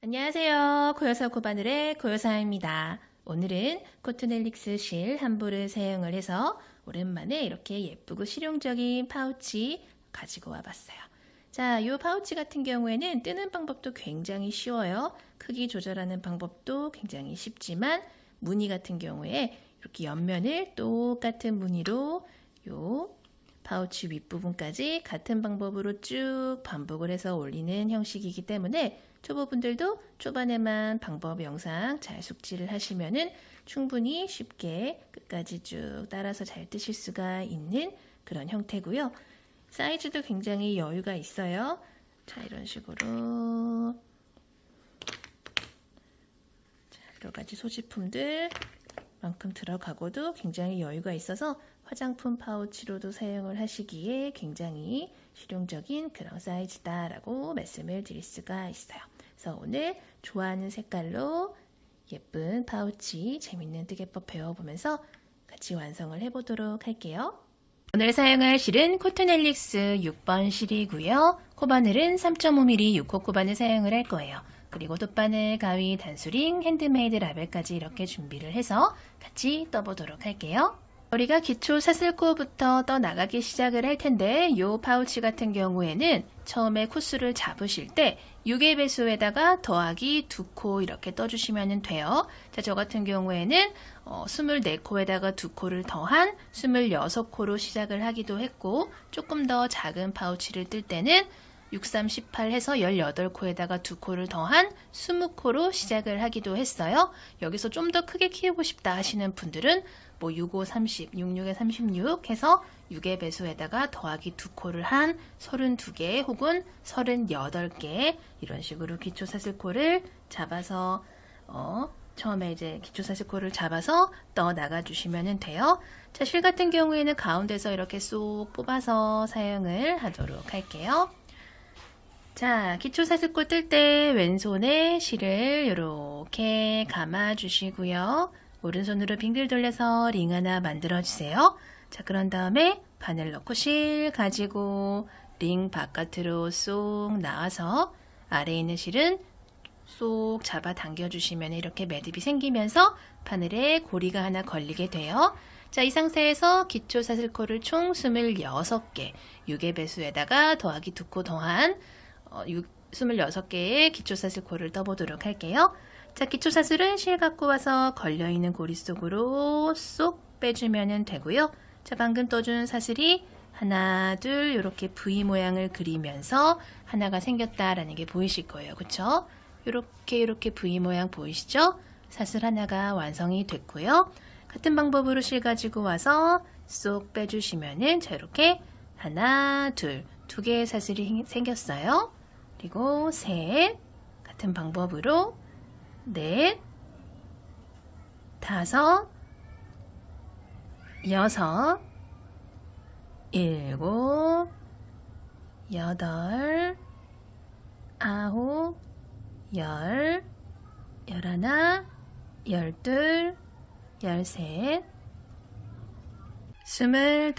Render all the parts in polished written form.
안녕하세요. 고요사 코바늘의 고요사입니다. 오늘은 코트넬릭스 실 한 볼을 사용을 해서 오랜만에 이렇게 예쁘고 실용적인 파우치 가지고 와봤어요. 자, 이 파우치 같은 경우에는 뜨는 방법도 굉장히 쉬워요. 크기 조절하는 방법도 굉장히 쉽지만 무늬 같은 경우에 이렇게 옆면을 똑같은 무늬로 요 파우치 윗부분까지 같은 방법으로 쭉 반복을 해서 올리는 형식이기 때문에 초보분들도 초반에만 방법 영상 잘 숙지를 하시면은 충분히 쉽게 끝까지 쭉 따라서 잘 뜨실 수가 있는 그런 형태고요. 사이즈도 굉장히 여유가 있어요. 자, 이런 식으로 여러 가지 소지품들 만큼 들어가고도 굉장히 여유가 있어서 화장품 파우치로도 사용을 하시기에 굉장히 실용적인 그런 사이즈다라고 말씀을 드릴 수가 있어요. 그래서 오늘 좋아하는 색깔로 예쁜 파우치 재밌는 뜨개법 배워보면서 같이 완성을 해보도록 할게요. 오늘 사용할 실은 코트넬릭스 6번 실이고요. 코바늘은 3.5mm 6호 코바늘 사용을 할 거예요. 그리고 돗바늘, 가위, 단수링, 핸드메이드 라벨까지 이렇게 준비를 해서 같이 떠보도록 할게요. 우리가 기초 사슬코부터 떠나가기 시작을 할 텐데 이 파우치 같은 경우에는 처음에 코스를 잡으실 때 6의 배수에다가 더하기 2코 이렇게 떠주시면 돼요. 자, 저 같은 경우에는 24코에다가 2코를 더한 26코로 시작을 하기도 했고 조금 더 작은 파우치를 뜰 때는 63, 18 해서 18코에다가 2코를 더한 20코로 시작을 하기도 했어요. 여기서 좀 더 크게 키우고 싶다 하시는 분들은 65, 30, 66에 36 해서 6의 배수에다가 더하기 2코를 한 32개 혹은 38개 이런 식으로 기초사슬코를 잡아서 처음에 이제 기초사슬코를 잡아서 떠 나가 주시면 돼요. 자, 실 같은 경우에는 가운데서 이렇게 쏙 뽑아서 사용을 하도록 할게요. 자, 기초사슬코 뜰 때 왼손에 실을 이렇게 감아 주시고요. 오른손으로 빙글 돌려서 링 하나 만들어 주세요. 자, 그런 다음에 바늘 넣고 실 가지고 링 바깥으로 쏙 나와서 아래에 있는 실은 쏙 잡아 당겨 주시면 이렇게 매듭이 생기면서 바늘에 고리가 하나 걸리게 돼요. 자, 이 상태에서 기초 사슬코를 총 26개 6의 배수에다가 더하기 2코 더한 26개의 기초 사슬코를 떠보도록 할게요. 자, 기초 사슬은 실 갖고 와서 걸려있는 고리 속으로 쏙 빼주면 되고요. 자, 방금 떠준 사슬이 하나, 둘 이렇게 V 모양을 그리면서 하나가 생겼다라는 게 보이실 거예요. 그쵸? 이렇게 V 모양 보이시죠? 사슬 하나가 완성이 됐고요. 같은 방법으로 실 가지고 와서 쏙 빼주시면은 자, 이렇게 하나, 둘, 두 개의 사슬이 생겼어요. 그리고 셋, 같은 방법으로 넷, 다섯, 여섯, 일곱, 여덟, 아홉, 열, 열하나, 열둘, 열셋, 25,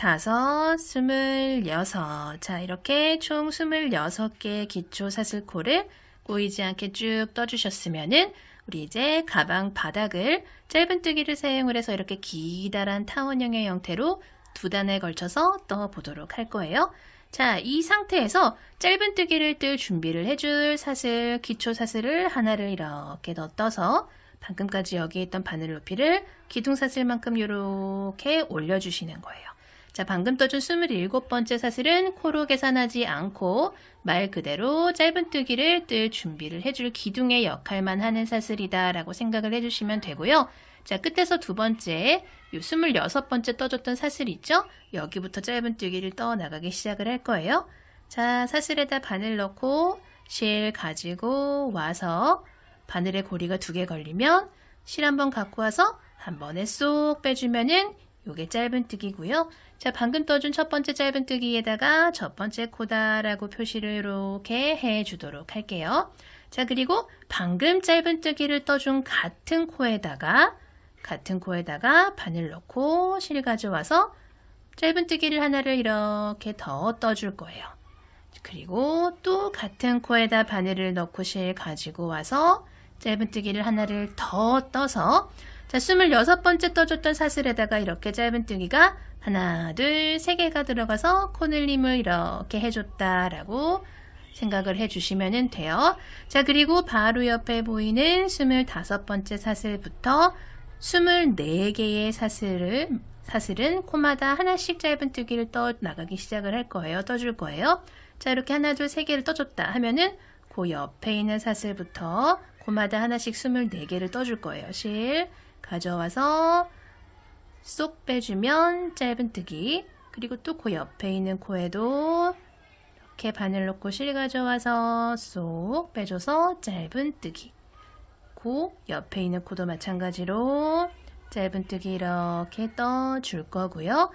26. 자, 이렇게 총 26개의 기초 사슬코를 꼬이지 않게 쭉 떠주셨으면은 우리 이제 가방 바닥을 짧은뜨기를 사용을 해서 이렇게 기다란 타원형의 형태로 두 단에 걸쳐서 떠보도록 할 거예요. 자, 이 상태에서 짧은뜨기를 뜰 준비를 해줄 사슬, 기초 사슬을 하나를 이렇게 더 떠서 방금까지 여기에 있던 바늘 높이를 기둥사슬만큼 이렇게 올려주시는 거예요. 자, 방금 떠준 27번째 사슬은 코로 계산하지 않고 말 그대로 짧은뜨기를 뜰 준비를 해줄 기둥의 역할만 하는 사슬이다 라고 생각을 해주시면 되고요. 자, 끝에서 두 번째, 요 26번째 떠줬던 사슬 있죠? 여기부터 짧은뜨기를 떠 나가기 시작을 할 거예요. 자, 사슬에다 바늘 넣고 실 가지고 와서 바늘에 고리가 2개 걸리면 실 한번 갖고 와서 한 번에 쏙 빼주면은 요게 짧은뜨기고요. 자, 방금 떠준 첫 번째 짧은뜨기에다가 첫 번째 코다라고 표시를 이렇게 해주도록 할게요. 자, 그리고 방금 짧은뜨기를 떠준 같은 코에다가 바늘 넣고 실 가져와서 짧은뜨기를 하나를 이렇게 더 떠줄 거예요. 그리고 또 같은 코에다 바늘을 넣고 실 가지고 와서 짧은뜨기를 하나를 더 떠서 자, 26번째 떠줬던 사슬에다가 이렇게 짧은뜨기가 하나, 둘, 세 개가 들어가서 코늘림을 이렇게 해줬다라고 생각을 해주시면 돼요. 자, 그리고 바로 옆에 보이는 25번째 사슬부터 24개의 사슬은 코마다 하나씩 짧은뜨기를 떠 나가기 시작을 할 거예요. 떠줄 거예요. 자, 이렇게 하나, 둘, 세 개를 떠줬다 하면은 그 옆에 있는 사슬부터 코마다 하나씩 24개를 떠줄 거예요. 실 가져와서 쏙 빼주면 짧은뜨기, 그리고 또 그 옆에 있는 코에도 이렇게 바늘 넣고 실 가져와서 쏙 빼줘서 짧은뜨기, 그 옆에 있는 코도 마찬가지로 짧은뜨기 이렇게 떠줄 거고요.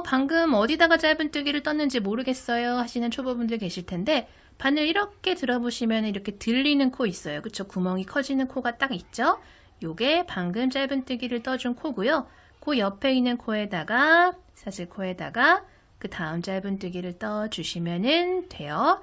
방금 어디다가 짧은뜨기를 떴는지 모르겠어요 하시는 초보분들 계실 텐데 바늘 이렇게 들어보시면 이렇게 들리는 코 있어요. 그쵸? 구멍이 커지는 코가 딱 있죠? 요게 방금 짧은뜨기를 떠준 코고요. 그 옆에 있는 코에다가 사슬코에다가 그 다음 짧은뜨기를 떠주시면 돼요.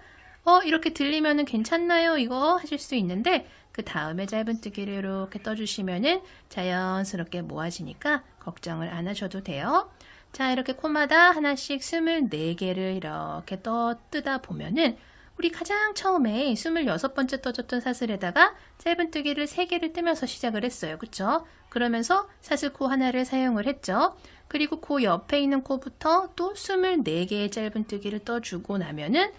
이렇게 들리면 괜찮나요? 이거 하실 수 있는데 그 다음에 짧은뜨기를 이렇게 떠주시면 자연스럽게 모아지니까 걱정을 안 하셔도 돼요. 자, 이렇게 코마다 하나씩 24개를 이렇게 뜨다 보면은 우리 가장 처음에 26번째 떠줬던 사슬에다가 짧은뜨기를 3개를 뜨면서 시작을 했어요. 그쵸? 그러면서 사슬코 하나를 사용을 했죠. 그리고 그 옆에 있는 코부터 또 24개의 짧은뜨기를 떠주고 나면은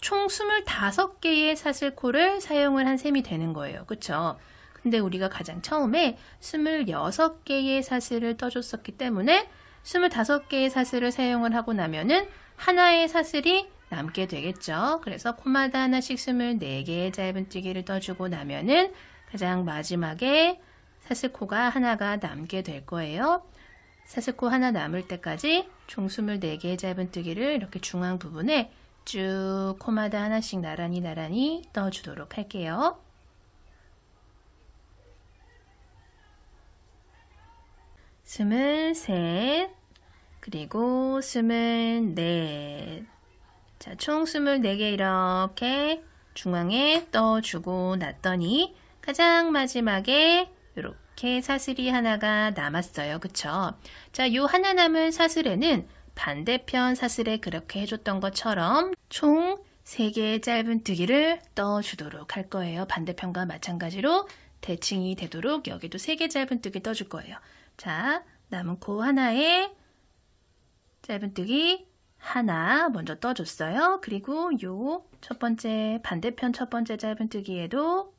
총 25개의 사슬코를 사용을 한 셈이 되는 거예요. 그쵸? 근데 우리가 가장 처음에 26개의 사슬을 떠줬었기 때문에 25개의 사슬을 사용을 하고 나면은 하나의 사슬이 남게 되겠죠. 그래서 코마다 하나씩 24개의 짧은뜨기를 떠주고 나면은 가장 마지막에 사슬코가 하나가 남게 될 거예요. 사슬코 하나 남을 때까지 총 24개의 짧은뜨기를 이렇게 중앙 부분에 쭉 코마다 하나씩 나란히 떠주도록 할게요. 스물셋, 그리고 24. 자, 총 24개 이렇게 중앙에 떠주고 놨더니 가장 마지막에 이렇게 사슬이 하나가 남았어요. 그쵸? 자, 요 하나 남은 사슬에는 반대편 사슬에 그렇게 해줬던 것처럼 총 3개의 짧은뜨기를 떠주도록 할 거예요. 반대편과 마찬가지로 대칭이 되도록 여기도 3개 짧은뜨기 떠줄 거예요. 자, 남은 코 하나에 짧은뜨기 하나 먼저 떠줬어요. 그리고 요 반대편 첫 번째 짧은뜨기에도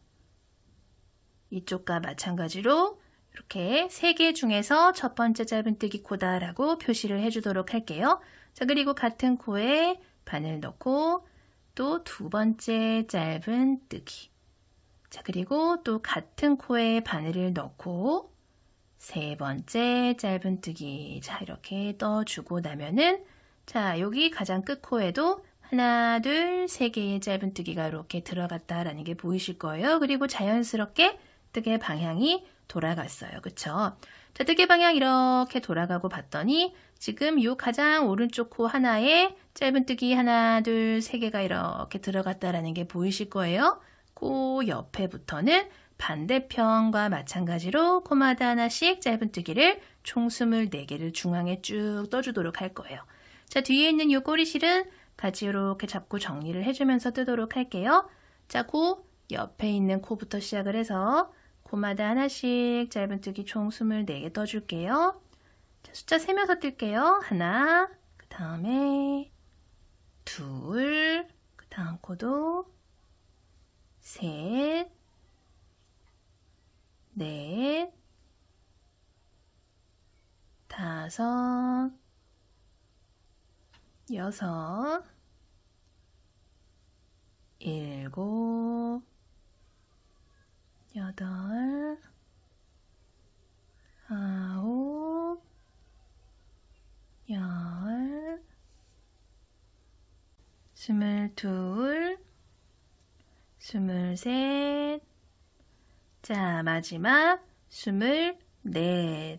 이쪽과 마찬가지로 이렇게 3개 중에서 첫 번째 짧은뜨기 코다라고 표시를 해주도록 할게요. 자, 그리고 같은 코에 바늘 넣고 또 두 번째 짧은뜨기. 자, 그리고 또 같은 코에 바늘을 넣고 세 번째 짧은뜨기. 자, 이렇게 떠주고 나면은 자, 여기 가장 끝 코에도 하나, 둘, 3개의 짧은뜨기가 이렇게 들어갔다라는 게 보이실 거예요. 그리고 자연스럽게 뜨개 방향이 돌아갔어요. 그쵸? 자, 뜨개 방향 이렇게 돌아가고 봤더니 지금 요 가장 오른쪽 코 하나에 짧은뜨기 하나, 둘, 3개가 이렇게 들어갔다라는 게 보이실 거예요. 그 옆에부터는 반대편과 마찬가지로 코마다 하나씩 짧은뜨기를 총 24개를 중앙에 쭉 떠주도록 할 거예요. 자, 뒤에 있는 요 꼬리실은 같이 이렇게 잡고 정리를 해주면서 뜨도록 할게요. 자, 그 옆에 있는 코부터 시작을 해서 코마다 하나씩 짧은뜨기 총 24개 떠줄게요. 자, 숫자 세면서 뜰게요. 하나, 그 다음에 둘, 그 다음 코도 셋, 넷, 다섯, 여섯, 일곱, 여덟, 아홉, 열, 스물둘, 스물셋, 자, 마지막 24.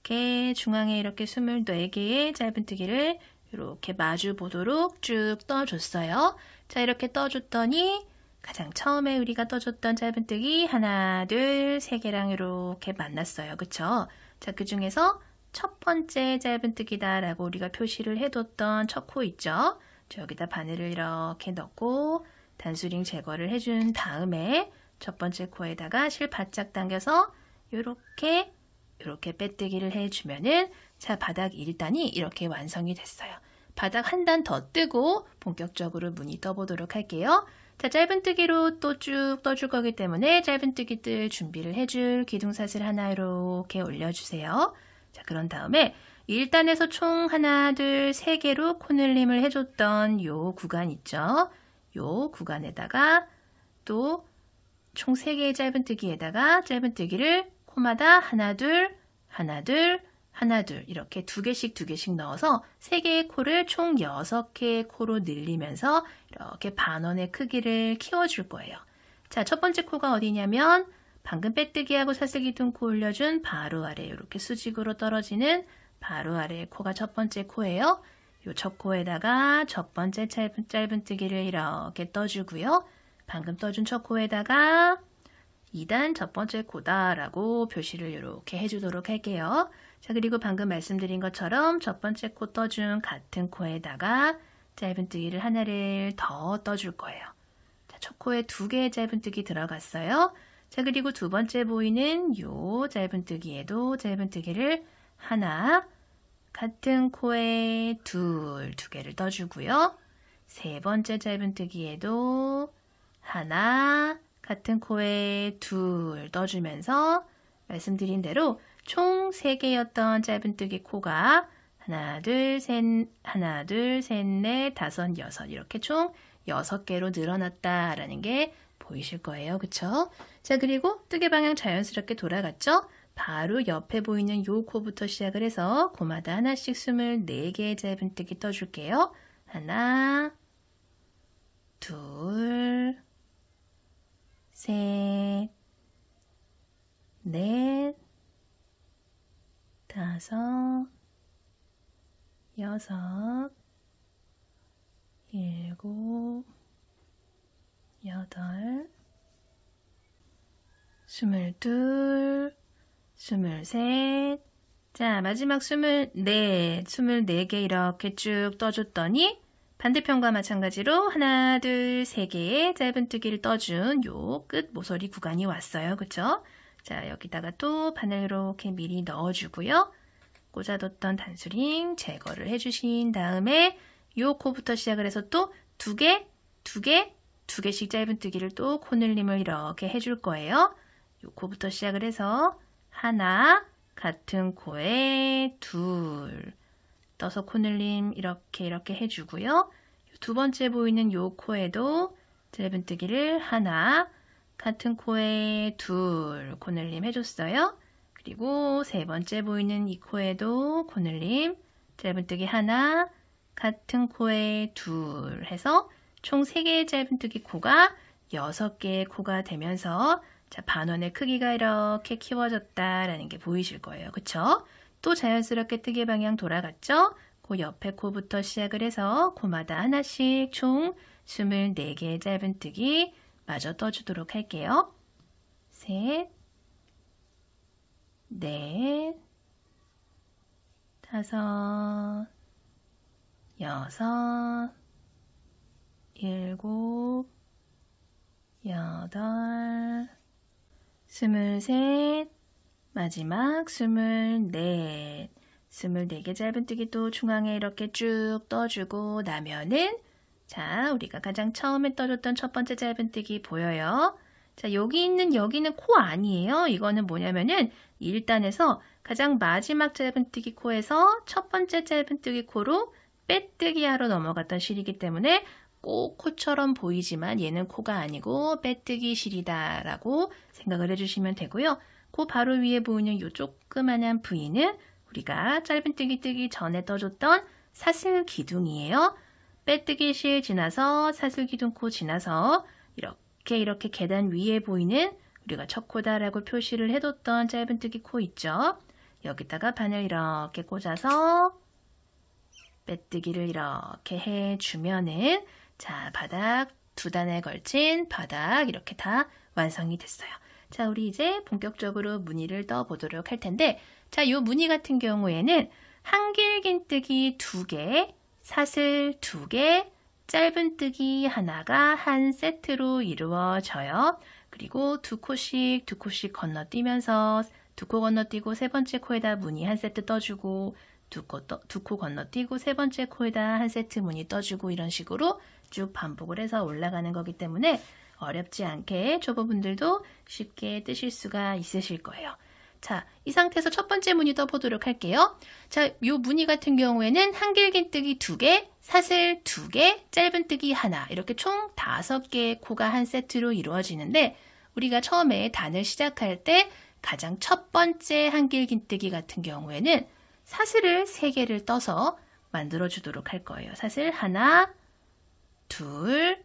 이렇게 중앙에 이렇게 24개의 짧은뜨기를 이렇게 마주 보도록 쭉 떠줬어요. 자, 이렇게 떠줬더니 가장 처음에 우리가 떠줬던 짧은뜨기 하나, 둘, 세 개랑 이렇게 만났어요. 그쵸? 자, 그 중에서 첫 번째 짧은뜨기다라고 우리가 표시를 해뒀던 첫 코 있죠? 자, 여기다 바늘을 이렇게 넣고 단수링 제거를 해준 다음에 첫 번째 코에다가 실 바짝 당겨서 이렇게 빼뜨기를 해주면은 자, 바닥 1단이 이렇게 완성이 됐어요. 바닥 한 단 더 뜨고 본격적으로 무늬 떠보도록 할게요. 자, 짧은뜨기로 또 쭉 떠줄 거기 때문에 짧은뜨기들 준비를 해줄 기둥사슬 하나 이렇게 올려주세요. 자, 그런 다음에 1단에서 총 하나, 둘, 세 개로 코늘림을 해줬던 요 구간 있죠? 요 구간에다가 또 총 3개의 짧은뜨기에다가 짧은뜨기를 코마다 하나, 둘, 하나, 둘, 하나, 둘 이렇게 2개씩 넣어서 3개의 코를 총 6개의 코로 늘리면서 이렇게 반원의 크기를 키워줄 거예요. 자, 첫 번째 코가 어디냐면 방금 빼뜨기하고 사슬기둥 코 올려준 바로 아래 이렇게 수직으로 떨어지는 바로 아래 코가 첫 번째 코예요. 요 첫 코에다가 첫 번째 짧은뜨기를 이렇게 떠주고요. 방금 떠준 첫 코에다가 2단 첫 번째 코다라고 표시를 이렇게 해주도록 할게요. 자, 그리고 방금 말씀드린 것처럼 첫 번째 코 떠준 같은 코에다가 짧은뜨기를 하나를 더 떠줄 거예요. 자, 첫 코에 2개의 짧은뜨기 들어갔어요. 자, 그리고 두 번째 보이는 요 짧은뜨기에도 짧은뜨기를 하나, 같은 코에 두 개를 떠주고요. 세 번째 짧은뜨기에도 하나, 같은 코에 둘 떠주면서 말씀드린 대로 총 3개였던 짧은뜨기 코가 하나, 둘, 셋, 넷, 다섯, 여섯 이렇게 총 6개로 늘어났다라는 게 보이실 거예요. 그쵸? 자, 그리고 뜨개 방향 자연스럽게 돌아갔죠? 바로 옆에 보이는 요 코부터 시작을 해서 코마다 하나씩 24개의 짧은뜨기 떠줄게요. 하나, 둘, 셋, 넷, 다섯, 여섯, 일곱, 여덟, 스물둘, 스물셋, 자, 마지막 24개 이렇게 쭉 떠줬더니 반대편과 마찬가지로 하나, 둘, 세 개의 짧은뜨기를 떠준 요 끝 모서리 구간이 왔어요. 그쵸? 자, 여기다가 또 바늘 이렇게 미리 넣어주고요. 꽂아뒀던 단수링 제거를 해주신 다음에 요 코부터 시작을 해서 또 2개씩 짧은뜨기를 또 코늘림을 이렇게 해줄 거예요. 요 코부터 시작을 해서 하나, 같은 코에 둘, 떠서 코늘림 이렇게 해주고요. 두 번째 보이는 요 코에도 짧은뜨기를 하나, 같은 코에 둘, 코늘림 해줬어요. 그리고 세 번째 보이는 이 코에도 코늘림, 짧은뜨기 하나, 같은 코에 둘 해서 총 3개의 짧은뜨기 코가 6개의 코가 되면서 자, 반원의 크기가 이렇게 키워졌다라는 게 보이실 거예요. 그쵸? 또 자연스럽게 뜨개 방향 돌아갔죠? 그 옆에 코부터 시작을 해서 코마다 하나씩 총 24개의 짧은뜨기 마저 떠주도록 할게요. 셋, 넷, 다섯, 여섯, 일곱, 여덟, 스물셋, 마지막 24개 짧은뜨기 또 중앙에 이렇게 쭉 떠주고 나면은 자, 우리가 가장 처음에 떠줬던 첫 번째 짧은뜨기 보여요? 자, 여기는 코 아니에요. 이거는 뭐냐면은 1단에서 가장 마지막 짧은뜨기 코에서 첫 번째 짧은뜨기 코로 빼뜨기 하러 넘어갔던 실이기 때문에 꼭 코처럼 보이지만 얘는 코가 아니고 빼뜨기 실이다라고 생각을 해주시면 되고요. 그 바로 위에 보이는 이 조그만한 부위는 우리가 짧은뜨기 뜨기 전에 떠줬던 사슬기둥이에요. 빼뜨기 실 지나서 사슬기둥 코 지나서 이렇게 계단 위에 보이는 우리가 첫 코다라고 표시를 해뒀던 짧은뜨기 코 있죠. 여기다가 바늘 이렇게 꽂아서 빼뜨기를 이렇게 해주면은 자, 바닥 2단에 걸친 바닥 이렇게 다 완성이 됐어요. 자, 우리 이제 본격적으로 무늬를 떠보도록 할 텐데 자, 요 무늬 같은 경우에는 한길긴뜨기 2개, 사슬 2개, 짧은뜨기 하나가 한 세트로 이루어져요. 그리고 두 코씩 건너뛰면서 두 코 건너뛰고 세 번째 코에다 무늬 한 세트 떠주고 두 코 건너뛰고 세 번째 코에다 한 세트 무늬 떠주고 이런 식으로 쭉 반복을 해서 올라가는 거기 때문에 어렵지 않게 초보분들도 쉽게 뜨실 수가 있으실 거예요. 자, 이 상태에서 첫 번째 무늬 떠보도록 할게요. 자, 요 무늬 같은 경우에는 한길긴뜨기 2개, 사슬 2개, 짧은뜨기 하나 이렇게 총 5개의 코가 한 세트로 이루어지는데 우리가 처음에 단을 시작할 때 가장 첫 번째 한길긴뜨기 같은 경우에는 사슬을 3개를 떠서 만들어 주도록 할 거예요. 사슬 하나, 둘,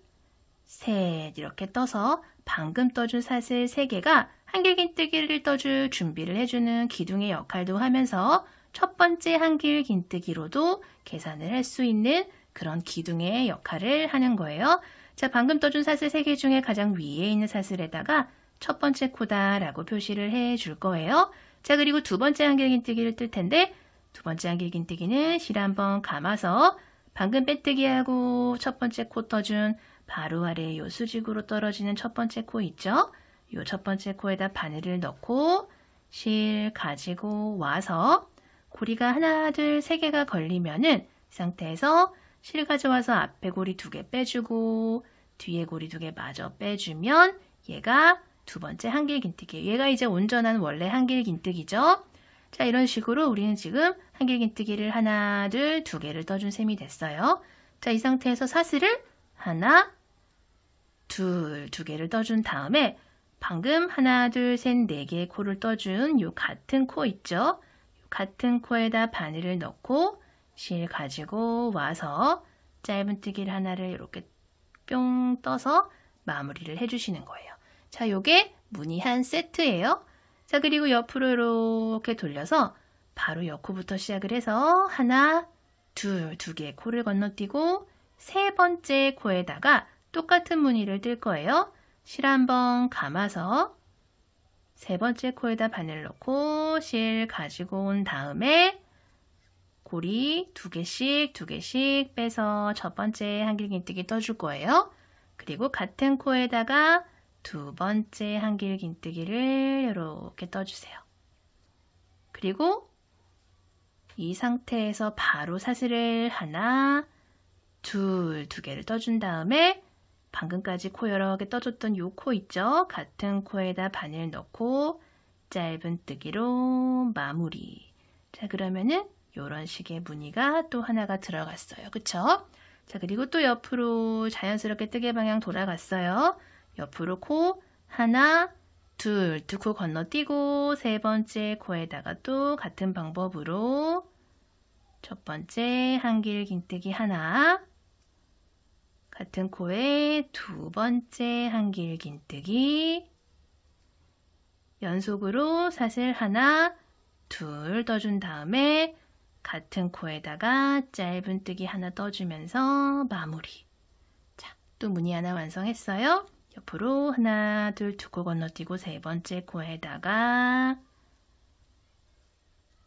셋 이렇게 떠서 방금 떠준 사슬 3개가 한길긴뜨기를 떠줄 준비를 해주는 기둥의 역할도 하면서 첫 번째 한길긴뜨기로도 계산을 할 수 있는 그런 기둥의 역할을 하는 거예요. 자, 방금 떠준 사슬 3개 중에 가장 위에 있는 사슬에다가 첫 번째 코다라고 표시를 해줄 거예요. 자, 그리고 두 번째 한길긴뜨기를 뜰 텐데 두 번째 한길긴뜨기는 실 한번 감아서 방금 빼뜨기하고 첫 번째 코 떠준 바로 아래 요 수직으로 떨어지는 첫 번째 코 있죠? 요 첫 번째 코에다 바늘을 넣고 실 가지고 와서 고리가 하나, 둘, 3개가 걸리면은 이 상태에서 실 가져와서 앞에 고리 2개 빼주고 뒤에 고리 2개 마저 빼주면 얘가 두 번째 한길긴뜨기. 얘가 이제 온전한 원래 한길긴뜨기죠. 자, 이런 식으로 우리는 지금 한길긴뜨기를 하나, 둘, 2개를 떠준 셈이 됐어요. 자, 이 상태에서 사슬을 하나, 둘, 2개를 떠준 다음에 방금 하나, 둘, 셋, 4개의 코를 떠준 요 같은 코 있죠? 요 같은 코에다 바늘을 넣고 실 가지고 와서 짧은뜨기를 하나를 이렇게 뿅 떠서 마무리를 해주시는 거예요. 자, 요게 무늬 한 세트예요. 자, 그리고 옆으로 이렇게 돌려서 바로 옆코부터 시작을 해서 하나, 둘, 2개의 코를 건너뛰고 세 번째 코에다가 똑같은 무늬를 뜰 거예요. 실 한번 감아서 세 번째 코에다 바늘 넣고 실 가지고 온 다음에 고리 2개씩 빼서 첫 번째 한길긴뜨기 떠줄 거예요. 그리고 같은 코에다가 두 번째 한길긴뜨기를 이렇게 떠주세요. 그리고 이 상태에서 바로 사슬을 하나, 둘, 2개를 떠준 다음에 방금까지 코 여러 개 떠줬던 요 코 있죠? 같은 코에다 바늘 넣고 짧은뜨기로 마무리. 자, 그러면은 이런 식의 무늬가 또 하나가 들어갔어요. 그쵸? 자, 그리고 또 옆으로 자연스럽게 뜨개 방향 돌아갔어요. 옆으로 코 하나, 둘, 2코 건너뛰고 세 번째 코에다가 또 같은 방법으로 첫 번째 한길긴뜨기 하나, 같은 코에 두 번째 한길긴뜨기, 연속으로 사슬 하나, 둘 떠준 다음에 같은 코에다가 짧은뜨기 하나 떠주면서 마무리. 자, 또 무늬 하나 완성했어요. 옆으로 하나, 둘, 2코 건너뛰고 세 번째 코에다가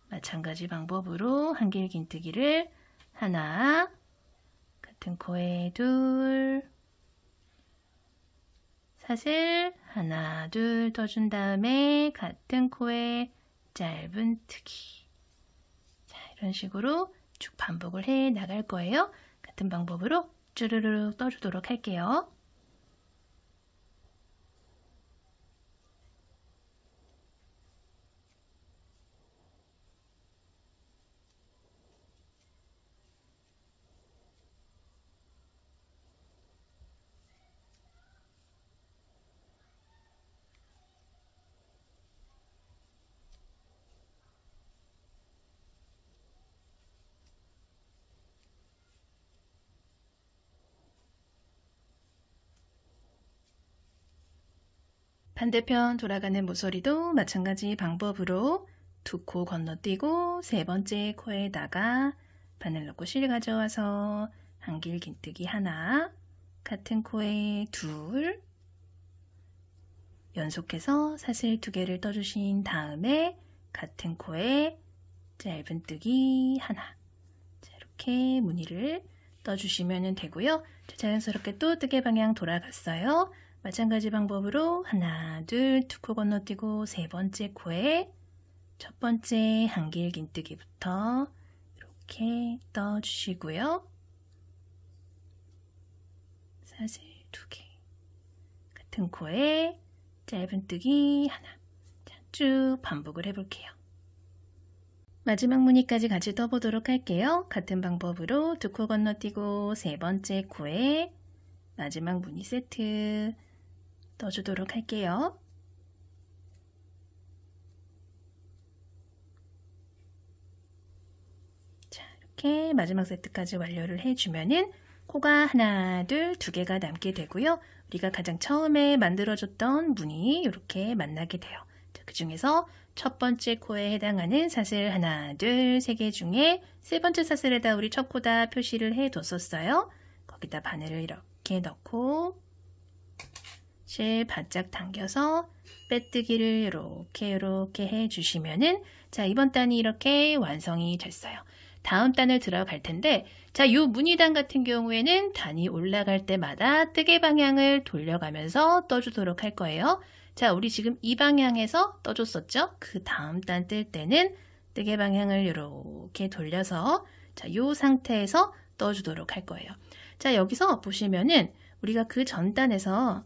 마찬가지 방법으로 한길긴뜨기를 하나, 같은 코에 둘, 사슬 하나, 둘 떠준 다음에 같은 코에 짧은뜨기. 자, 이런 식으로 쭉 반복을 해 나갈 거예요. 같은 방법으로 쭈르르 떠주도록 할게요. 반대편 돌아가는 모서리도 마찬가지 방법으로 2코 건너뛰고 세 번째 코에다가 바늘 넣고 실 가져와서 한길 긴뜨기 하나, 같은 코에 둘, 연속해서 사슬 2개를 떠주신 다음에 같은 코에 짧은뜨기 하나. 자, 이렇게 무늬를 떠주시면 되고요. 자, 자연스럽게 또 뜨개 방향 돌아갔어요. 마찬가지 방법으로 하나, 둘, 2코 건너뛰고 세 번째 코에 첫 번째 한길 긴뜨기부터 이렇게 떠주시고요. 사슬 2개, 같은 코에 짧은뜨기 하나. 자, 쭉 반복을 해볼게요. 마지막 무늬까지 같이 떠보도록 할게요. 같은 방법으로 2코 건너뛰고 세 번째 코에 마지막 무늬 세트 떠주도록 할게요. 자, 이렇게 마지막 세트까지 완료를 해주면은 코가 하나, 둘, 2개가 남게 되고요. 우리가 가장 처음에 만들어줬던 무늬 이렇게 만나게 돼요. 자, 그 중에서 첫 번째 코에 해당하는 사슬 하나, 둘, 3개 중에 세 번째 사슬에다 우리 첫 코다 표시를 해뒀었어요. 거기다 바늘을 이렇게 넣고 실 바짝 당겨서 빼뜨기를 이렇게 해주시면은 자, 이번 단이 이렇게 완성이 됐어요. 다음 단을 들어갈 텐데 자, 요 무늬단 같은 경우에는 단이 올라갈 때마다 뜨개 방향을 돌려가면서 떠주도록 할 거예요. 자, 우리 지금 이 방향에서 떠줬었죠? 그 다음 단 뜰 때는 뜨개 방향을 이렇게 돌려서 자, 요 상태에서 떠주도록 할 거예요. 자, 여기서 보시면은 우리가 그 전 단에서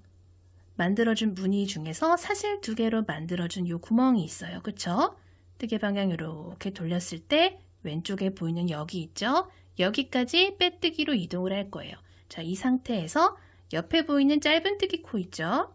만들어준 무늬 중에서 사슬 2개로 만들어준 요 구멍이 있어요. 그쵸? 뜨개 방향 이렇게 돌렸을 때 왼쪽에 보이는 여기 있죠? 여기까지 빼뜨기로 이동을 할 거예요. 자, 이 상태에서 옆에 보이는 짧은뜨기 코 있죠?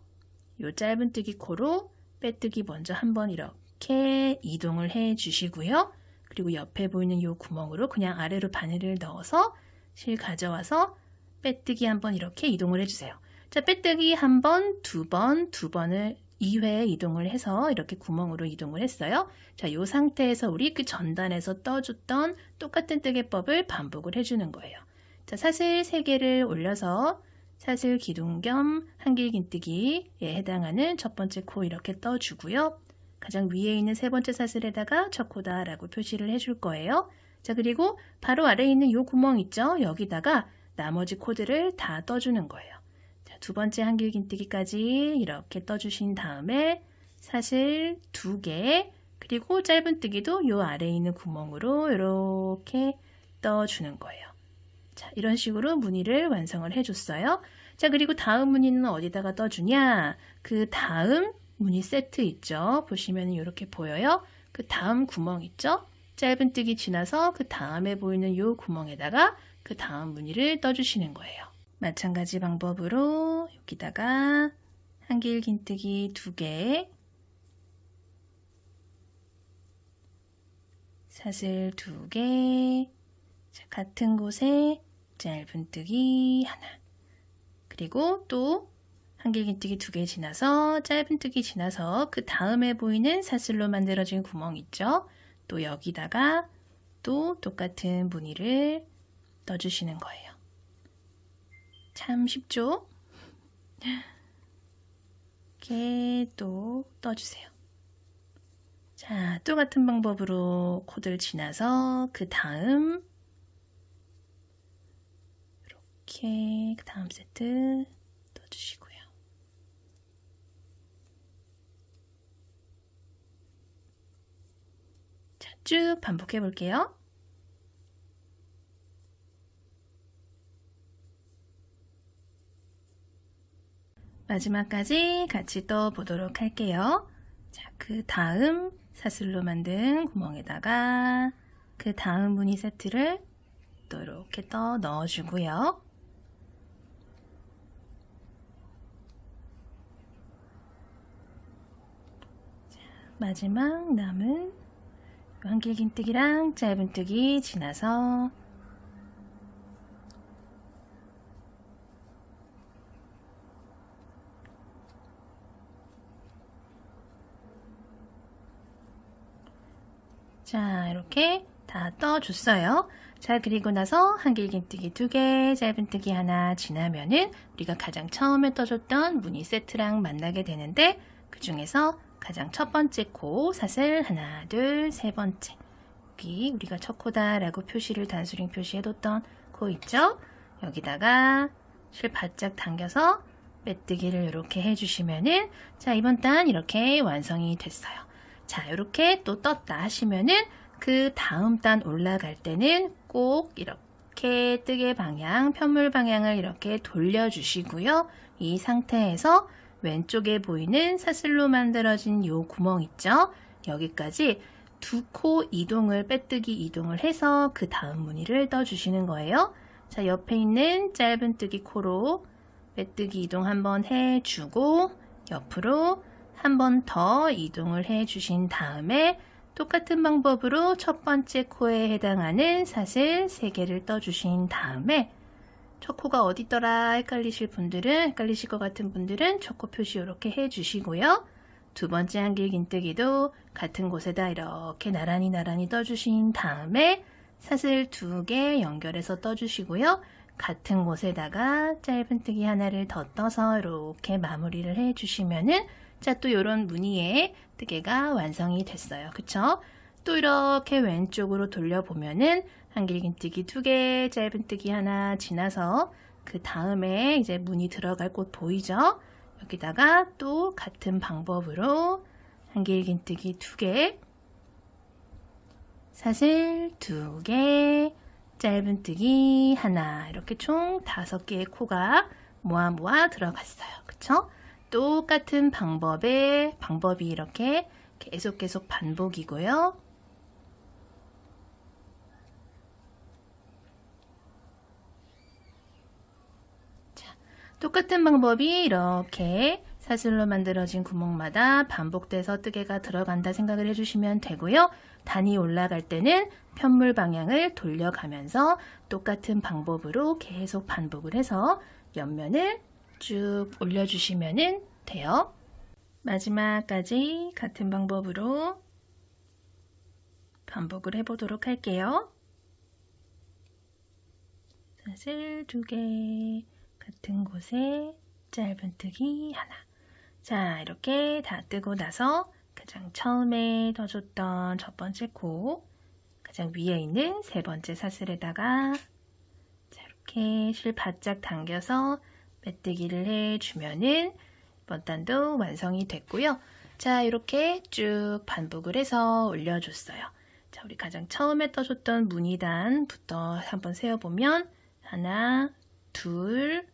요 짧은뜨기 코로 빼뜨기 먼저 한번 이렇게 이동을 해 주시고요. 그리고 옆에 보이는 요 구멍으로 그냥 아래로 바늘을 넣어서 실 가져와서 빼뜨기 한번 이렇게 이동을 해주세요. 자, 빼뜨기 한 번, 두 번을 2회 이동을 해서 이렇게 구멍으로 이동을 했어요. 자, 이 상태에서 우리 그 전단에서 떠줬던 똑같은 뜨개법을 반복을 해주는 거예요. 자, 사슬 3개를 올려서 사슬 기둥 겸 한길 긴뜨기에 해당하는 첫 번째 코 이렇게 떠주고요. 가장 위에 있는 세 번째 사슬에다가 첫 코다 라고 표시를 해줄 거예요. 자, 그리고 바로 아래에 있는 이 구멍 있죠? 여기다가 나머지 코드를 다 떠주는 거예요. 두 번째 한길 긴뜨기까지 이렇게 떠주신 다음에 사슬 2개 그리고 짧은뜨기도 요 아래에 있는 구멍으로 이렇게 떠주는 거예요. 자, 이런 식으로 무늬를 완성을 해줬어요. 자, 그리고 다음 무늬는 어디다가 떠주냐? 그 다음 무늬 세트 있죠? 보시면 이렇게 보여요. 그 다음 구멍 있죠? 짧은뜨기 지나서 그 다음에 보이는 요 구멍에다가 그 다음 무늬를 떠주시는 거예요. 마찬가지 방법으로 여기다가 한길 긴뜨기 2개, 사슬 2개, 자, 같은 곳에 짧은뜨기 하나, 그리고 또 한길 긴뜨기 2개 지나서 짧은뜨기 지나서 그 다음에 보이는 사슬로 만들어진 구멍 있죠? 또 여기다가 또 똑같은 무늬를 떠주시는 거예요. 참 쉽죠? 이렇게 또 떠주세요. 자, 또 같은 방법으로 코드를 지나서 그 다음 이렇게 그 다음 세트 떠주시고요. 자, 쭉 반복해 볼게요. 마지막까지 같이 떠보도록 할게요. 자, 그 다음 사슬로 만든 구멍에다가 그 다음 무늬 세트를 또 이렇게 떠 넣어주고요. 자, 마지막 남은 한길 긴뜨기랑 짧은뜨기 지나서 자, 이렇게 다 떠줬어요. 자, 그리고 나서 한길긴뜨기 2개, 짧은뜨기 하나 지나면은 우리가 가장 처음에 떠줬던 무늬 세트랑 만나게 되는데 그 중에서 가장 첫 번째 코 사슬 하나, 둘, 세 번째. 여기 우리가 첫 코다라고 표시를 단수링 표시해뒀던 코 있죠? 여기다가 실 바짝 당겨서 빼뜨기를 이렇게 해주시면은 자, 이번 단 이렇게 완성이 됐어요. 자, 이렇게 또 떴다 하시면은 그 다음 단 올라갈 때는 꼭 이렇게 뜨개 방향, 편물 방향을 이렇게 돌려주시고요. 이 상태에서 왼쪽에 보이는 사슬로 만들어진 요 구멍 있죠? 여기까지 2코 이동을, 빼뜨기 이동을 해서 그 다음 무늬를 떠주시는 거예요. 자, 옆에 있는 짧은뜨기 코로 빼뜨기 이동 한번 해주고 옆으로 한 번 더 이동을 해주신 다음에 똑같은 방법으로 첫 번째 코에 해당하는 사슬 3개를 떠주신 다음에 첫 코가 어디 있더라 헷갈리실 것 같은 분들은 첫 코 표시 이렇게 해주시고요. 두 번째 한길긴뜨기도 같은 곳에다 이렇게 나란히 떠주신 다음에 사슬 2개 연결해서 떠주시고요. 같은 곳에다가 짧은뜨기 하나를 더 떠서 이렇게 마무리를 해주시면은 자, 또 이런 무늬의 뜨개가 완성이 됐어요. 그쵸? 또 이렇게 왼쪽으로 돌려보면은 한길긴뜨기 2개, 짧은뜨기 하나 지나서 그 다음에 이제 무늬 들어갈 곳 보이죠? 여기다가 또 같은 방법으로 한길긴뜨기 2개, 사슬 2개, 짧은뜨기 하나 이렇게 총 5개의 코가 모아 들어갔어요. 그쵸? 똑같은 방법이 이렇게 계속 반복이고요. 자, 똑같은 방법이 이렇게 사슬로 만들어진 구멍마다 반복돼서 뜨개가 들어간다 생각을 해주시면 되고요. 단이 올라갈 때는 편물 방향을 돌려가면서 똑같은 방법으로 계속 반복을 해서 옆면을 쭉 올려주시면 돼요. 마지막까지 같은 방법으로 반복을 해보도록 할게요. 사슬 2개, 같은 곳에 짧은뜨기 하나. 자, 이렇게 다 뜨고 나서 가장 처음에 떠줬던 첫 번째 코, 가장 위에 있는 세 번째 사슬에다가 자, 이렇게 실 바짝 당겨서 빼뜨기를 해주면은 이번 단도 완성이 됐고요. 자, 이렇게 쭉 반복을 해서 올려줬어요. 자, 우리 가장 처음에 떠줬던 무늬단부터 한번 세어보면 하나, 둘,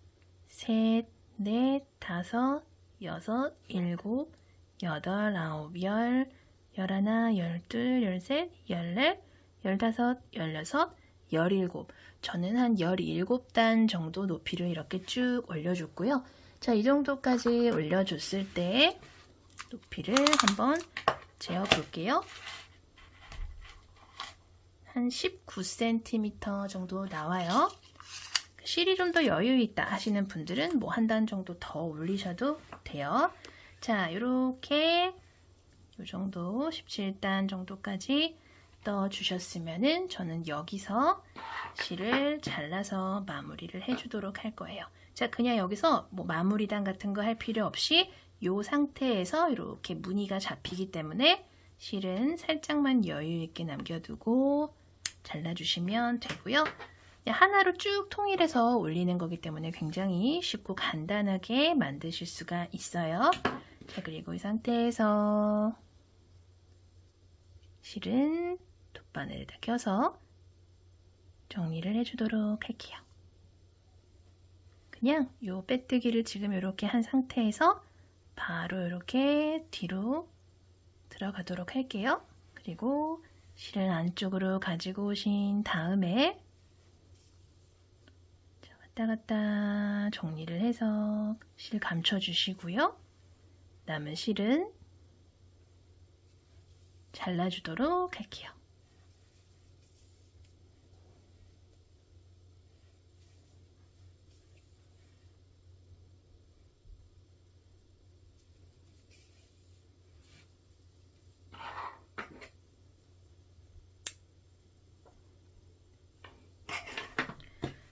셋, 넷, 다섯, 여섯, 일곱, 여덟, 아홉, 열, 열하나, 열둘, 열셋, 열넷, 열다섯, 열여섯, 열일곱. 저는 한 17단 정도 높이를 이렇게 쭉 올려줬고요. 자, 이 정도까지 올려줬을 때 높이를 한번 재어볼게요. 한 19cm 정도 나와요. 실이 좀 더 여유 있다 하시는 분들은 뭐 한 단 정도 더 올리셔도 돼요. 자, 이렇게 이 정도 17단 정도까지 떠주셨으면은 저는 여기서 실을 잘라서 마무리를 해주도록 할 거예요. 자, 그냥 여기서 뭐 마무리단 같은 거 할 필요 없이 이 상태에서 이렇게 무늬가 잡히기 때문에 실은 살짝만 여유 있게 남겨두고 잘라주시면 되고요. 하나로 쭉 통일해서 올리는 거기 때문에 굉장히 쉽고 간단하게 만드실 수가 있어요. 자, 그리고 이 상태에서 실은 돗바늘에다 껴서 정리를 해주도록 할게요. 그냥 요 빼뜨기를 지금 이렇게 한 상태에서 바로 이렇게 뒤로 들어가도록 할게요. 그리고 실을 안쪽으로 가지고 오신 다음에 왔다 갔다 정리를 해서 실 감춰주시고요. 남은 실은 잘라주도록 할게요.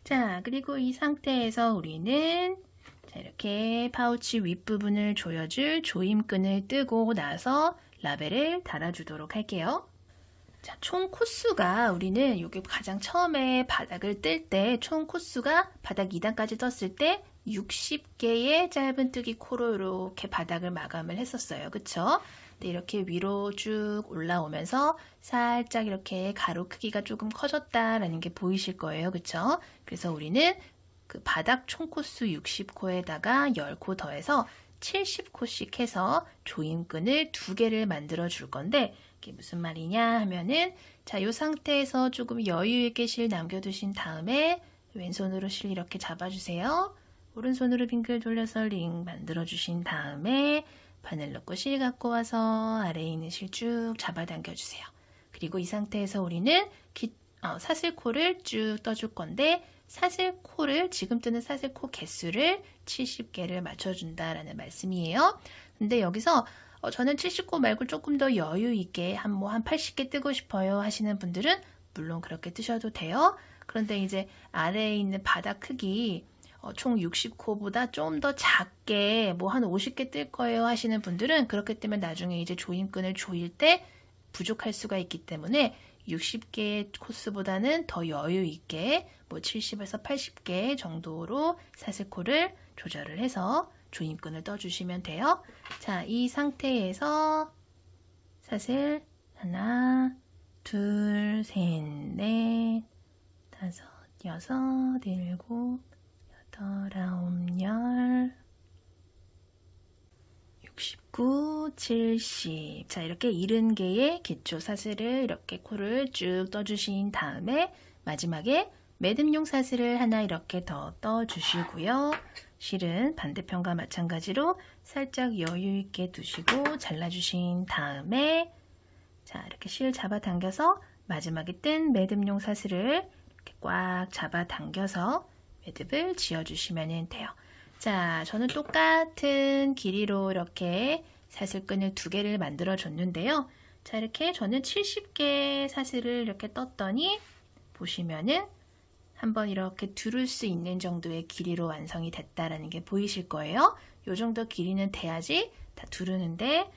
자, 그리고 이 상태에서 우리는 자, 이렇게 파우치 윗부분을 조여줄 조임끈을 뜨고 나서 라벨을 달아주도록 할게요. 자, 총 코수가 우리는 여기 가장 처음에 바닥을 뜰 때 총 코수가 바닥 2단까지 떴을 때 60개의 짧은뜨기 코로 이렇게 바닥을 마감을 했었어요. 그쵸? 근데 이렇게 위로 쭉 올라오면서 살짝 이렇게 가로 크기가 조금 커졌다라는 게 보이실 거예요. 그쵸? 그래서 우리는 그 바닥 총 코수 60코에다가 10코 더해서 70코씩 해서 조임끈을 2개를 만들어 줄 건데 이게 무슨 말이냐 하면은 자, 이 상태에서 조금 여유 있게 실 남겨두신 다음에 왼손으로 실 이렇게 잡아주세요. 오른손으로 빙글 돌려서 링 만들어 주신 다음에 바늘 넣고 실 갖고 와서 아래에 있는 실 쭉 잡아당겨 주세요. 그리고 이 상태에서 우리는 사슬코를 쭉 떠줄 건데 사슬코를 지금 뜨는 사슬코 개수를 70개를 맞춰준다라는 말씀이에요. 근데 여기서 저는 70코 말고 조금 더 여유 있게 한 80개 뜨고 싶어요 하시는 분들은 물론 그렇게 뜨셔도 돼요. 그런데 이제 아래에 있는 바닥 크기 총 60코보다 좀 더 작게 한 50개 뜰 거예요 하시는 분들은 그렇게 뜨면 나중에 이제 조임끈을 조일 때 부족할 수가 있기 때문에 60개의 코스보다는 더 여유 있게 70에서 80개 정도로 사슬코를 조절을 해서 조임끈을 떠주시면 돼요. 자, 이 상태에서 사슬 하나, 둘, 셋, 넷, 다섯, 여섯, 일곱, 여덟, 아홉, 열, 69, 70. 자, 이렇게 70개의 기초 사슬을 이렇게 코를 쭉 떠주신 다음에 마지막에 매듭용 사슬을 하나 이렇게 더 떠주시고요. 실은 반대편과 마찬가지로 살짝 여유 있게 두시고 잘라주신 다음에 자, 이렇게 실 잡아당겨서 마지막에 뜬 매듭용 사슬을 이렇게 꽉 잡아당겨서 매듭을 지어주시면 돼요. 자, 저는 똑같은 길이로 이렇게 사슬끈을 2개를 만들어 줬는데요. 자, 이렇게 저는 70개 사슬을 이렇게 떴더니 보시면은 한번 이렇게 두를 수 있는 정도의 길이로 완성이 됐다라는 게 보이실 거예요. 이 정도 길이는 돼야지 다 두르는데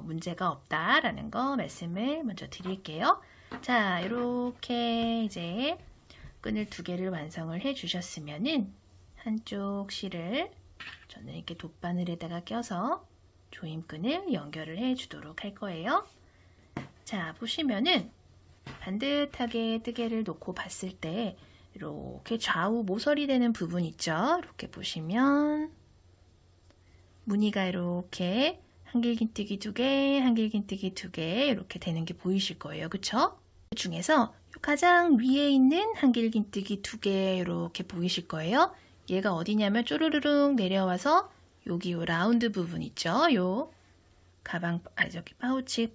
문제가 없다라는 거 말씀을 먼저 드릴게요. 자, 이렇게 이제 끈을 2개를 완성을 해 주셨으면은 한쪽 실을 저는 이렇게 돗바늘에다가 껴서 조임끈을 연결을 해 주도록 할 거예요. 자, 보시면은 반듯하게 뜨개를 놓고 봤을 때 이렇게 좌우 모서리 되는 부분 있죠? 이렇게 보시면 무늬가 이렇게 한길긴뜨기 2개, 한길긴뜨기 2개 이렇게 되는 게 보이실 거예요. 그쵸? 그 중에서 가장 위에 있는 한길긴뜨기 2개 이렇게 보이실 거예요. 얘가 어디냐면 쪼르르륵 내려와서 여기 요 라운드 부분 있죠? 요 가방, 저기 파우치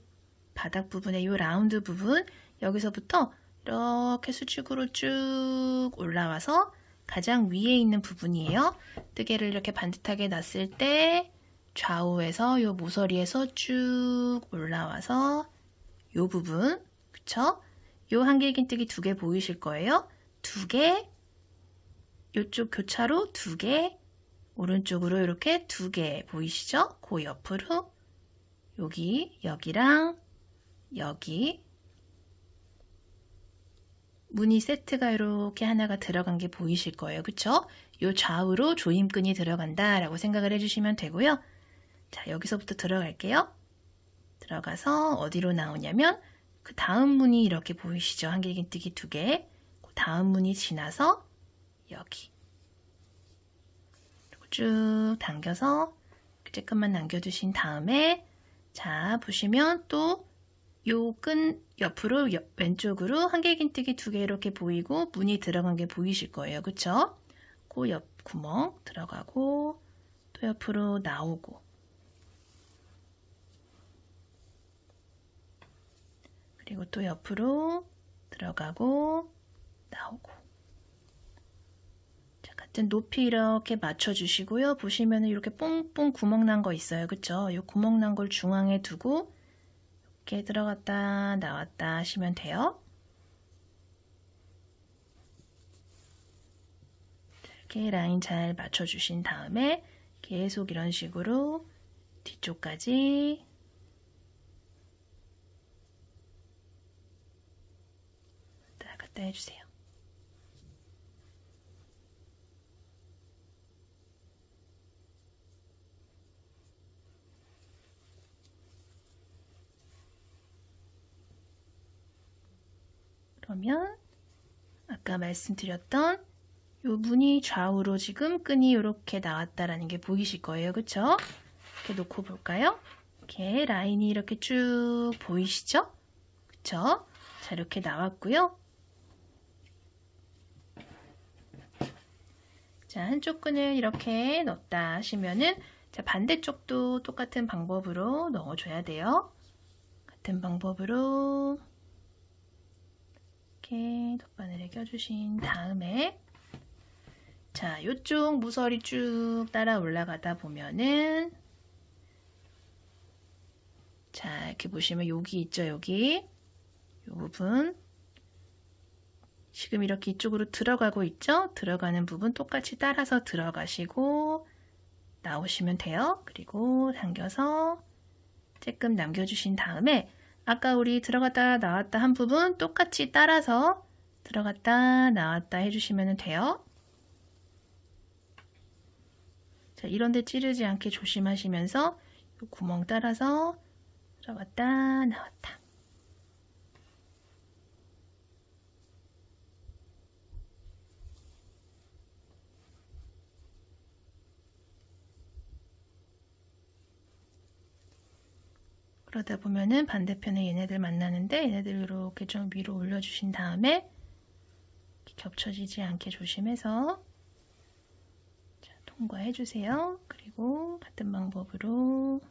바닥 부분의 요 라운드 부분 여기서부터 이렇게 수직으로 쭉 올라와서 가장 위에 있는 부분이에요. 뜨개를 이렇게 반듯하게 놨을 때 좌우에서 요 모서리에서 쭉 올라와서 요 부분, 그쵸? 요 한길긴뜨기 2개 보이실 거예요. 2개, 요쪽 교차로 2개, 오른쪽으로 이렇게 2개 보이시죠? 그 옆으로 여기랑 여기 무늬 세트가 이렇게 하나가 들어간 게 보이실 거예요. 그쵸? 요 좌우로 조임끈이 들어간다 라고 생각을 해주시면 되고요. 자, 여기서부터 들어갈게요. 들어가서 어디로 나오냐면 그 다음 무늬 이렇게 보이시죠? 한길긴뜨기 2개. 그 다음 무늬 지나서 여기 그리고 쭉 당겨서 조금만 남겨두신 다음에 자, 보시면 또 요 끈 옆으로 왼쪽으로 한길긴뜨기 2개 이렇게 보이고 무늬 들어간 게 보이실 거예요. 그쵸? 그 옆 구멍 들어가고 또 옆으로 나오고 그리고 또 옆으로 들어가고 나오고 자, 같은 높이 이렇게 맞춰주시고요. 보시면 이렇게 뽕뽕 구멍 난 거 있어요. 그쵸? 이 구멍 난 걸 중앙에 두고 이렇게 들어갔다 나왔다 하시면 돼요. 이렇게 라인 잘 맞춰주신 다음에 계속 이런 식으로 뒤쪽까지 왔다 갔다 해주세요. 그러면 아까 말씀드렸던 요 무늬 좌우로 지금 끈이 이렇게 나왔다라는 게 보이실 거예요. 그쵸? 이렇게 놓고 볼까요? 이렇게 라인이 이렇게 쭉 보이시죠? 그쵸? 자, 이렇게 나왔고요. 자, 한쪽 끈을 이렇게 넣었다 하시면은 자, 반대쪽도 똑같은 방법으로 넣어줘야 돼요. 같은 방법으로 이렇게 덧바늘에 껴주신 다음에 자, 요쪽 무설이 쭉 따라 올라가다 보면은 자, 이렇게 보시면 여기 있죠, 여기 요 부분 지금 이렇게 이쪽으로 들어가고 있죠? 들어가는 부분 똑같이 따라서 들어가시고 나오시면 돼요. 그리고 당겨서 조금 남겨주신 다음에 아까 우리 들어갔다 나왔다 한 부분 똑같이 따라서 들어갔다 나왔다 해주시면 돼요. 자, 이런데 찌르지 않게 조심하시면서 이 구멍 따라서 들어갔다 나왔다. 그러다 보면은 반대편에 얘네들 만나는데 얘네들 이렇게 좀 위로 올려주신 다음에 겹쳐지지 않게 조심해서 자, 통과해주세요. 그리고 같은 방법으로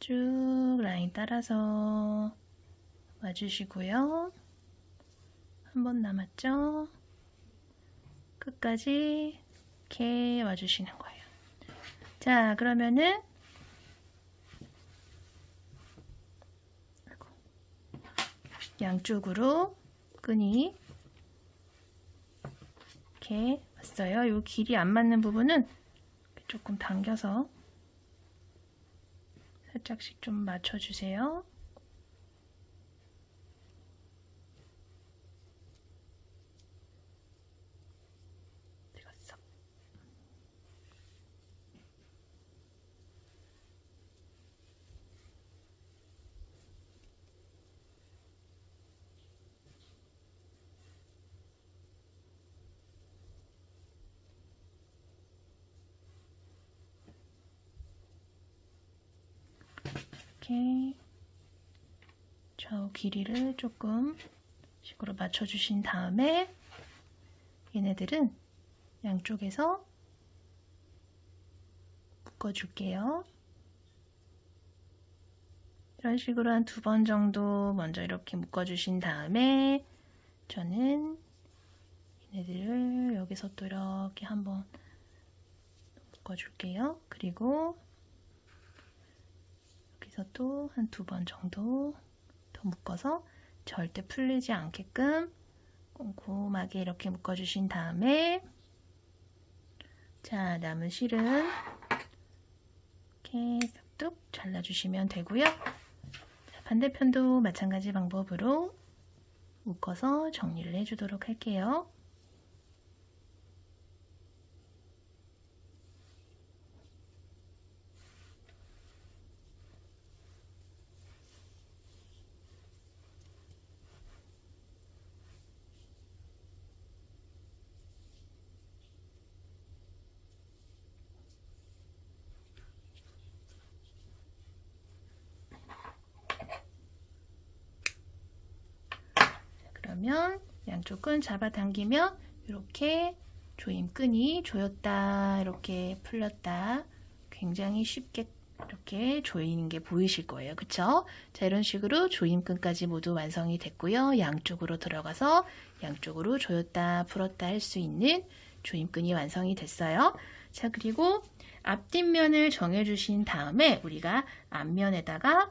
쭉 라인 따라서 와주시고요. 한 번 남았죠? 끝까지 이렇게 와주시는 거예요. 자, 그러면은 양쪽으로 끈이 이렇게 왔어요. 이 길이 안 맞는 부분은 조금 당겨서 살짝씩 좀 맞춰주세요. 이렇게 좌우 길이를 조금 식으로 맞춰주신 다음에 얘네들은 양쪽에서 묶어줄게요. 이런 식으로 한 2번 정도 먼저 이렇게 묶어주신 다음에 저는 얘네들을 여기서 또 이렇게 한번 묶어줄게요. 그리고 여기서 또 한 2번 정도 더 묶어서 절대 풀리지 않게끔 꼼꼼하게 이렇게 묶어주신 다음에 자, 남은 실은 이렇게 뚝 잘라주시면 되고요. 자, 반대편도 마찬가지 방법으로 묶어서 정리를 해주도록 할게요. 그러면 양쪽 끈 잡아당기면 이렇게 조임끈이 조였다 이렇게 풀렸다 굉장히 쉽게 이렇게 조이는 게 보이실 거예요. 그쵸? 자, 이런 식으로 조임끈까지 모두 완성이 됐고요. 양쪽으로 들어가서 양쪽으로 조였다 풀었다 할 수 있는 조임끈이 완성이 됐어요. 자, 그리고 앞뒷면을 정해주신 다음에 우리가 앞면에다가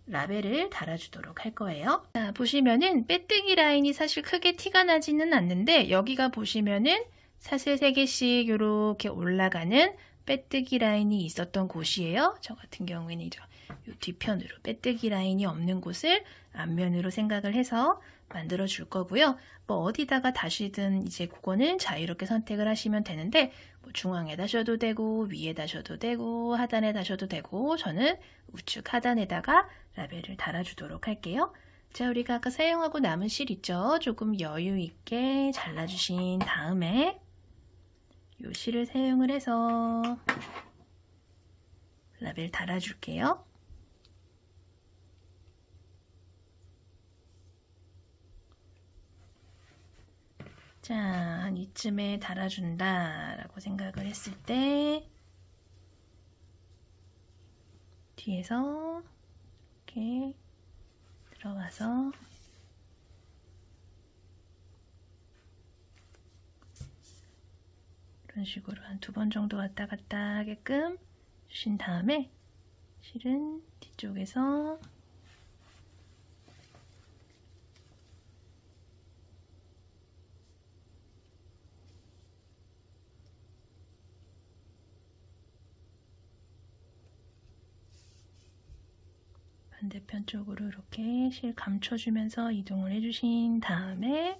라벨을 달아주도록 할 거예요. 자, 보시면은 빼뜨기 라인이 사실 크게 티가 나지는 않는데 여기가 보시면은 사슬 3개씩 이렇게 올라가는 빼뜨기 라인이 있었던 곳이에요. 저 같은 경우에는 이제 이 뒤편으로 빼뜨기 라인이 없는 곳을 앞면으로 생각을 해서 만들어 줄 거고요. 뭐 어디다가 다시든 이제 그거는 자유롭게 선택을 하시면 되는데 뭐 중앙에 다셔도 되고 위에 다셔도 되고 하단에 다셔도 되고 저는 우측 하단에다가 라벨을 달아주도록 할게요. 자, 우리가 아까 사용하고 남은 실 있죠? 조금 여유 있게 잘라주신 다음에 이 실을 사용을 해서 라벨 달아줄게요. 자, 한 이쯤에 달아준다 라고 생각을 했을 때 뒤에서 이렇게 들어가서 이런 식으로 한 2번 정도 왔다 갔다 하게끔 주신 다음에 실은 뒤쪽에서 반대편 쪽으로 이렇게 실 감춰주면서 이동을 해주신 다음에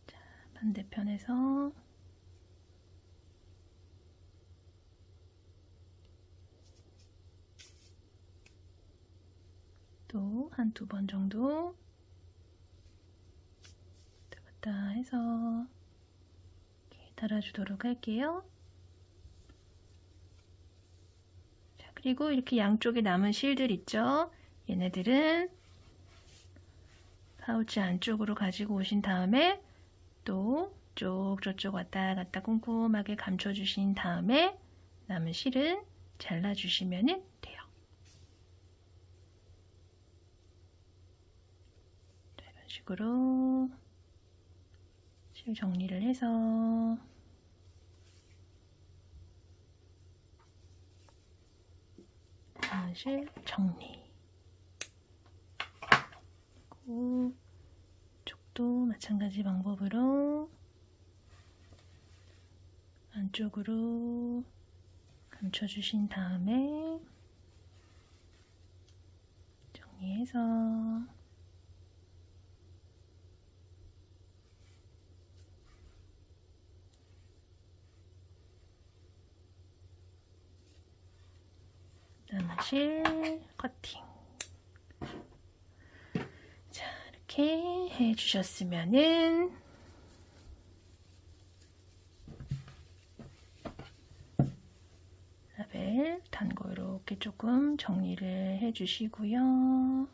자, 반대편에서 또 한 2번 정도 왔다 갔다 해서 이렇게 달아주도록 할게요. 자, 그리고 이렇게 양쪽에 남은 실들 있죠? 얘네들은 파우치 안쪽으로 가지고 오신 다음에 또 저쪽 왔다 갔다 꼼꼼하게 감춰주신 다음에 남은 실은 잘라주시면 돼요. 자, 이런 식으로 실 정리를 해서 남은 실 정리. 그리고 이쪽도 마찬가지 방법으로 안쪽으로 감춰주신 다음에 정리해서 남은 실 커팅. 자, 이렇게 해주셨으면은 라벨 단 거 이렇게 조금 정리를 해주시고요.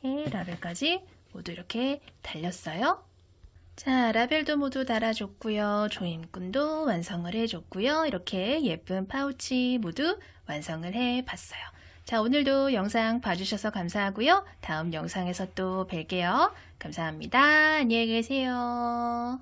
이렇게 라벨까지 모두 이렇게 달렸어요. 자, 라벨도 모두 달아줬고요. 조임꾼도 완성을 해줬고요. 이렇게 예쁜 파우치 모두 완성을 해봤어요. 자, 오늘도 영상 봐주셔서 감사하고요. 다음 영상에서 또 뵐게요. 감사합니다. 안녕히 계세요.